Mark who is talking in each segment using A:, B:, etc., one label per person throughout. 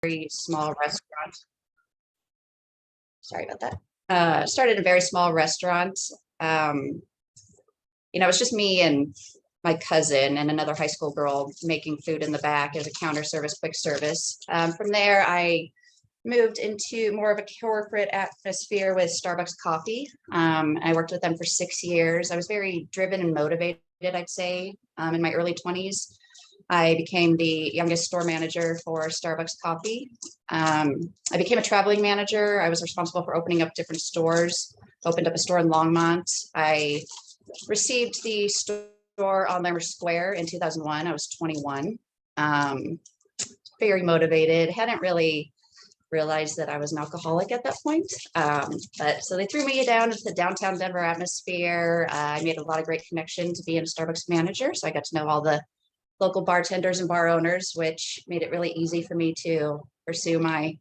A: very small restaurant. Sorry about that. Started a very small restaurant. It was just me and my cousin and another high school girl making food in the back as a counter service, quick service. From there, I moved into more of a corporate atmosphere with Starbucks coffee. I worked with them for 6 years. I was very driven and motivated, I'd say, in my early 20s. I became the youngest store manager for Starbucks coffee. I became a traveling manager. I was responsible for opening up different stores, opened up a store in Longmont. I received the store on Lammer Square in 2001. I was 21. Very motivated. Hadn't really realized that I was an alcoholic at that point. But so they threw me down into the downtown Denver atmosphere. I made a lot of great connections being a Starbucks manager. So I got to know all the local bartenders and bar owners, which made it really easy for me to pursue my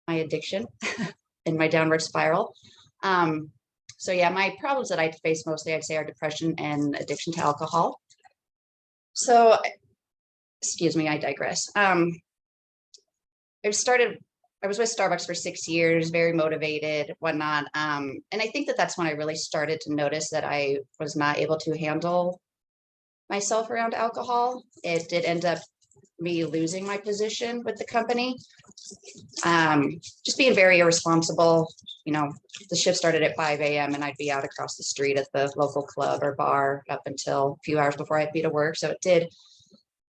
A: addiction and my downward spiral. So yeah, my problems that I face mostly, I'd say, are depression and addiction to alcohol. So, excuse me, I digress. I was with Starbucks for 6 years, very motivated, whatnot. And I think that that's when I really started to notice that I was not able to handle myself around alcohol. It did end up me losing my position with the company. Just being very irresponsible. The shift started at 5 a.m. and I'd be out across the street at the local club or bar up until a few hours before I had to be to work. So it did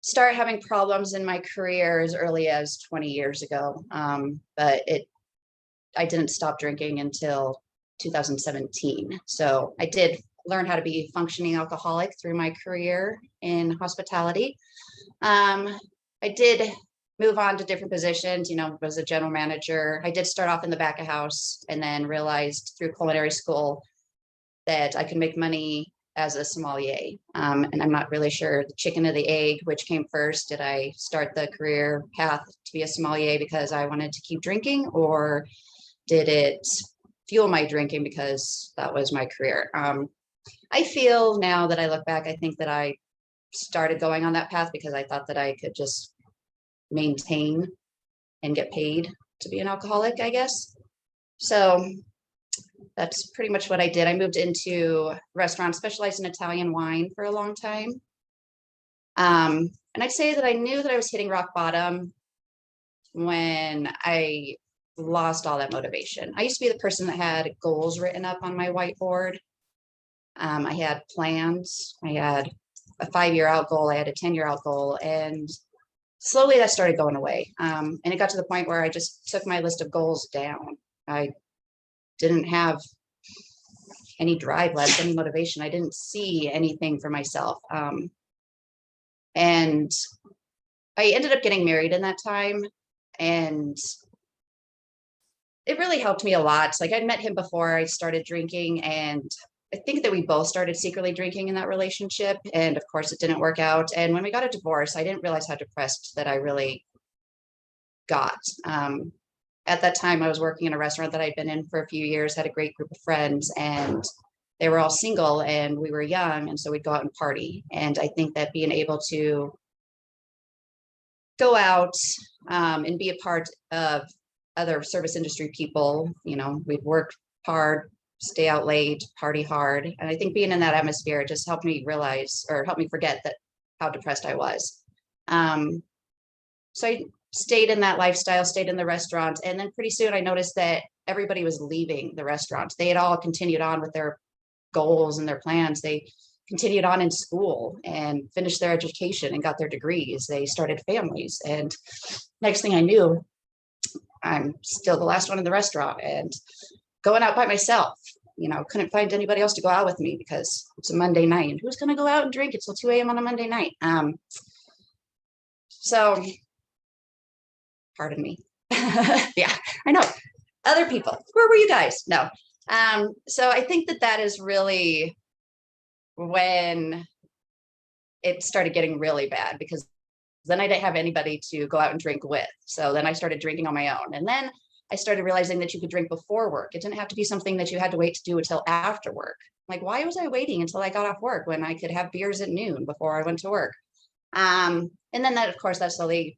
A: start having problems in my career as early as 20 years ago. But I didn't stop drinking until 2017. So I did learn how to be a functioning alcoholic through my career in hospitality. I did move on to different positions, was a general manager. I did start off in the back of house and then realized through culinary school that I could make money as a sommelier. And I'm not really sure the chicken or the egg, which came first. Did I start the career path to be a sommelier because I wanted to keep drinking, or did it fuel my drinking because that was my career? I feel now that I look back, I think that I started going on that path because I thought that I could just maintain and get paid to be an alcoholic, I guess. So that's pretty much what I did. I moved into restaurants, specialized in Italian wine for a long time. And I'd say that I knew that I was hitting rock bottom when I lost all that motivation. I used to be the person that had goals written up on my whiteboard. I had plans. I had a 5-year out goal. I had a 10-year out goal, and slowly that started going away. And it got to the point where I just took my list of goals down. I didn't have any drive left, any motivation. I didn't see anything for myself. And I ended up getting married in that time, and it really helped me a lot. Like, I'd met him before I started drinking, and I think that we both started secretly drinking in that relationship. And of course it didn't work out. And when we got a divorce, I didn't realize how depressed that I really got. At that time, I was working in a restaurant that I'd been in for a few years, had a great group of friends, and they were all single and we were young. And so we'd go out and party. And I think that being able to go out and be a part of other service industry people, we'd work hard, stay out late, party hard. And I think being in that atmosphere just helped me realize, or helped me forget that how depressed I was. So I stayed in that lifestyle, stayed in the restaurant. And then pretty soon I noticed that everybody was leaving the restaurant. They had all continued on with their goals and their plans. They continued on in school and finished their education and got their degrees. They started families. And next thing I knew, I'm still the last one in the restaurant and going out by myself. Couldn't find anybody else to go out with me because it's a Monday night, and who's going to go out and drink until 2 a.m. on a Monday night? So pardon me. Yeah, I know. Other people, where were you guys? No. So I think that is really when it started getting really bad, because then I didn't have anybody to go out and drink with. So then I started drinking on my own. And then I started realizing that you could drink before work. It didn't have to be something that you had to wait to do until after work. Like, why was I waiting until I got off work when I could have beers at noon before I went to work? And then that, of course, that slowly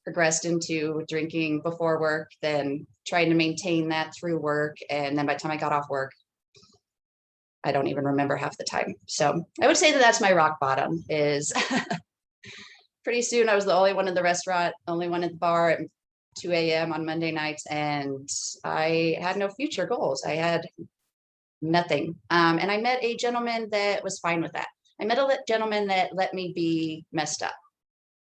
A: progressed into drinking before work, then trying to maintain that through work. And then by the time I got off work, I don't even remember half the time. So I would say that that's my rock bottom is pretty soon I was the only one in the restaurant, only one at the bar at 2 a.m. on Monday nights. And I had no future goals. I had nothing. And I met a gentleman that was fine with that. I met a gentleman that let me be messed up.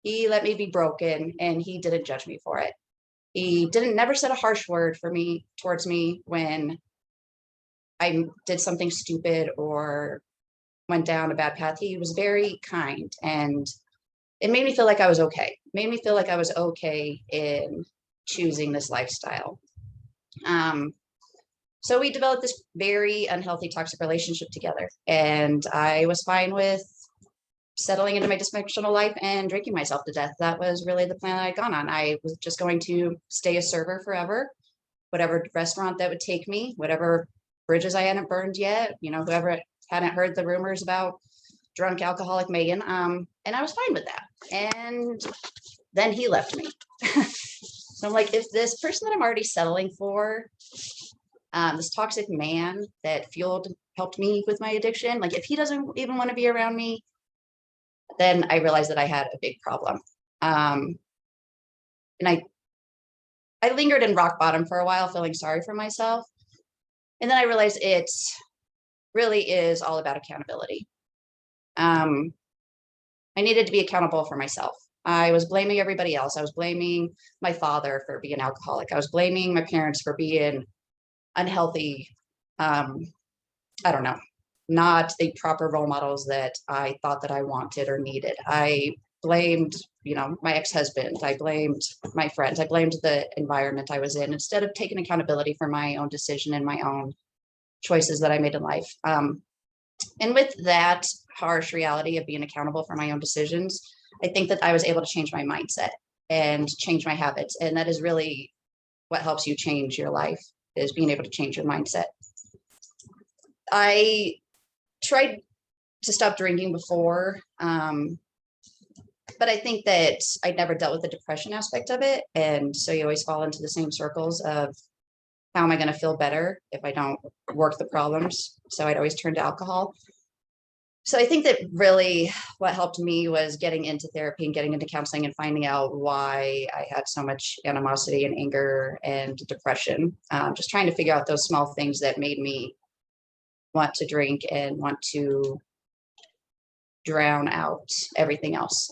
A: He let me be broken and he didn't judge me for it. He never said a harsh word towards me when I did something stupid or went down a bad path. He was very kind and it made me feel like I was okay. It made me feel like I was okay in choosing this lifestyle. So we developed this very unhealthy, toxic relationship together. And I was fine with settling into my dysfunctional life and drinking myself to death. That was really the plan I had gone on. I was just going to stay a server forever, whatever restaurant that would take me, whatever bridges I hadn't burned yet, whoever hadn't heard the rumors about drunk alcoholic Megan. And I was fine with that. And then he left me. So I'm like, if this person that I'm already settling for, this toxic man that helped me with my addiction, like if he doesn't even want to be around me, then I realized that I had a big problem. And I lingered in rock bottom for a while, feeling sorry for myself. And then I realized it really is all about accountability. I needed to be accountable for myself. I was blaming everybody else. I was blaming my father for being alcoholic. I was blaming my parents for being unhealthy. I don't know, not the proper role models that I thought that I wanted or needed. I blamed, my ex-husband. I blamed my friends. I blamed the environment I was in instead of taking accountability for my own decision and my own choices that I made in life. And with that harsh reality of being accountable for my own decisions, I think that I was able to change my mindset and change my habits. And that is really what helps you change your life, is being able to change your mindset. I tried to stop drinking before, but I think that I never dealt with the depression aspect of it. And so you always fall into the same circles of how am I going to feel better if I don't work the problems? So I'd always turn to alcohol. So I think that really what helped me was getting into therapy and getting into counseling and finding out why I had so much animosity and anger and depression. Just trying to figure out those small things that made me want to drink and want to drown out everything else.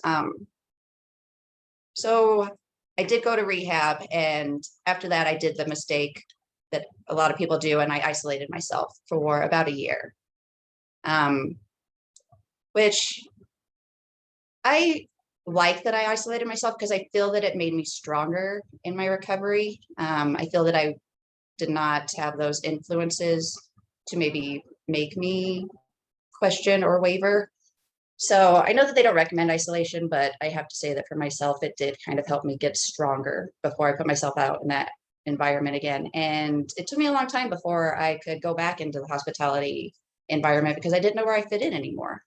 A: So I did go to rehab, and after that I did the mistake that a lot of people do, and I isolated myself for about a year, which I like that I isolated myself because I feel that it made me stronger in my recovery. I feel that I did not have those influences to maybe make me question or waver. So I know that they don't recommend isolation, but I have to say that for myself, it did kind of help me get stronger before I put myself out in that environment again. And it took me a long time before I could go back into the hospitality environment because I didn't know where I fit in anymore.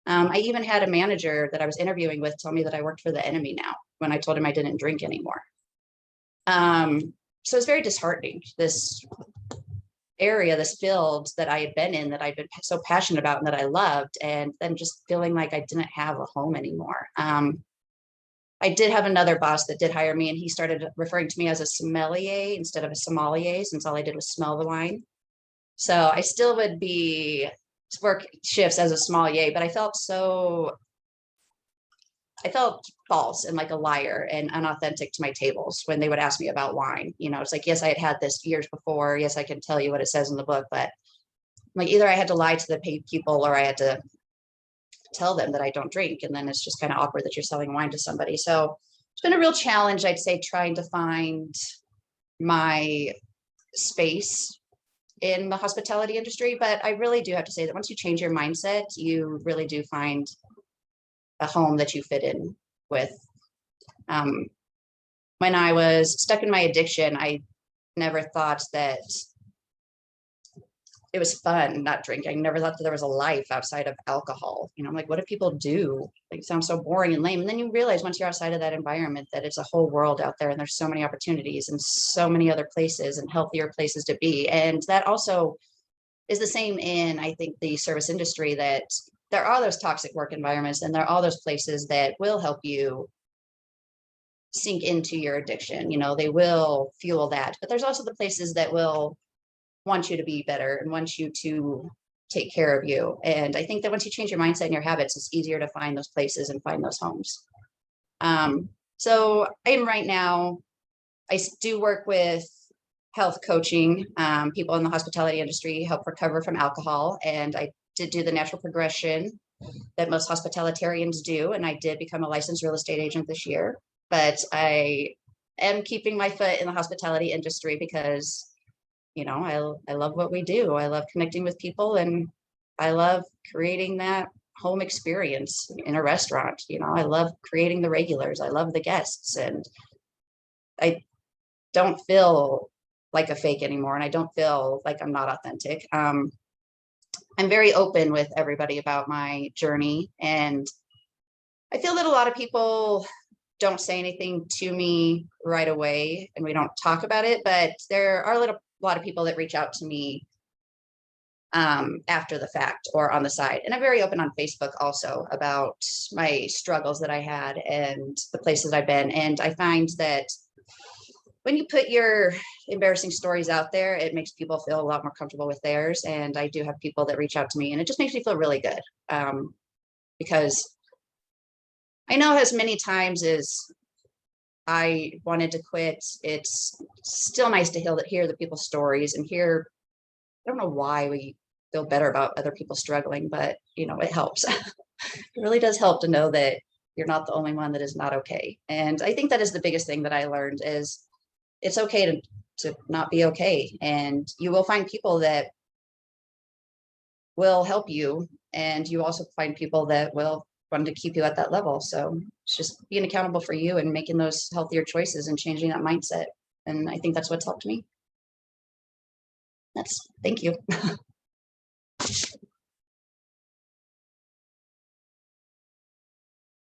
A: I even had a manager that I was interviewing with tell me that I worked for the enemy now when I told him I didn't drink anymore. So it's very disheartening, this area, this field that I had been in, that I'd been so passionate about and that I loved, and then just feeling like I didn't have a home anymore. I did have another boss that did hire me, and he started referring to me as a sommelier instead of a sommelier, since all I did was smell the wine. So I still would work shifts as a sommelier, but I felt false and like a liar and unauthentic to my tables when they would ask me about wine. It's like, yes, I had had this years before. Yes, I can tell you what it says in the book, but like either I had to lie to the people or I had to tell them that I don't drink. And then it's just kind of awkward that you're selling wine to somebody. So it's been a real challenge, I'd say, trying to find my space in the hospitality industry. But I really do have to say that once you change your mindset, you really do find a home that you fit in with. When I was stuck in my addiction, I never thought that it was fun not drinking. I never thought that there was a life outside of alcohol. You know, I'm like, what do people do? Like, it sounds so boring and lame. And then you realize once you're outside of that environment that it's a whole world out there and there's so many opportunities and so many other places and healthier places to be. And that also is the same in, I think, the service industry, that there are those toxic work environments and there are all those places that will help you sink into your addiction. You know, they will fuel that, but there's also the places that will want you to be better and want you to take care of you. And I think that once you change your mindset and your habits, it's easier to find those places and find those homes. So I'm right now, I do work with health coaching, people in the hospitality industry help recover from alcohol. And I did do the natural progression that most hospitalitarians do. And I did become a licensed real estate agent this year, but I am keeping my foot in the hospitality industry because, you know, I love what we do. I love connecting with people and I love creating that home experience in a restaurant. You know, I love creating the regulars. I love the guests, and I don't feel like a fake anymore. And I don't feel like I'm not authentic. I'm very open with everybody about my journey. And I feel that a lot of people don't say anything to me right away and we don't talk about it, but there are a lot of people that reach out to me after the fact or on the side. And I'm very open on Facebook also about my struggles that I had and the places I've been. And I find that when you put your embarrassing stories out there, it makes people feel a lot more comfortable with theirs. And I do have people that reach out to me and it just makes me feel really good. Because I know as many times as I wanted to quit, it's still nice to hear the people's stories and hear, I don't know why we feel better about other people struggling, but you know, it helps. It really does help to know that you're not the only one that is not okay. And I think that is the biggest thing that I learned is it's okay to not be okay. And you will find people that will help you. And you also find people that will want to keep you at that level. So it's just being accountable for you and making those healthier choices and changing that mindset. And I think that's what's helped me. Thank you.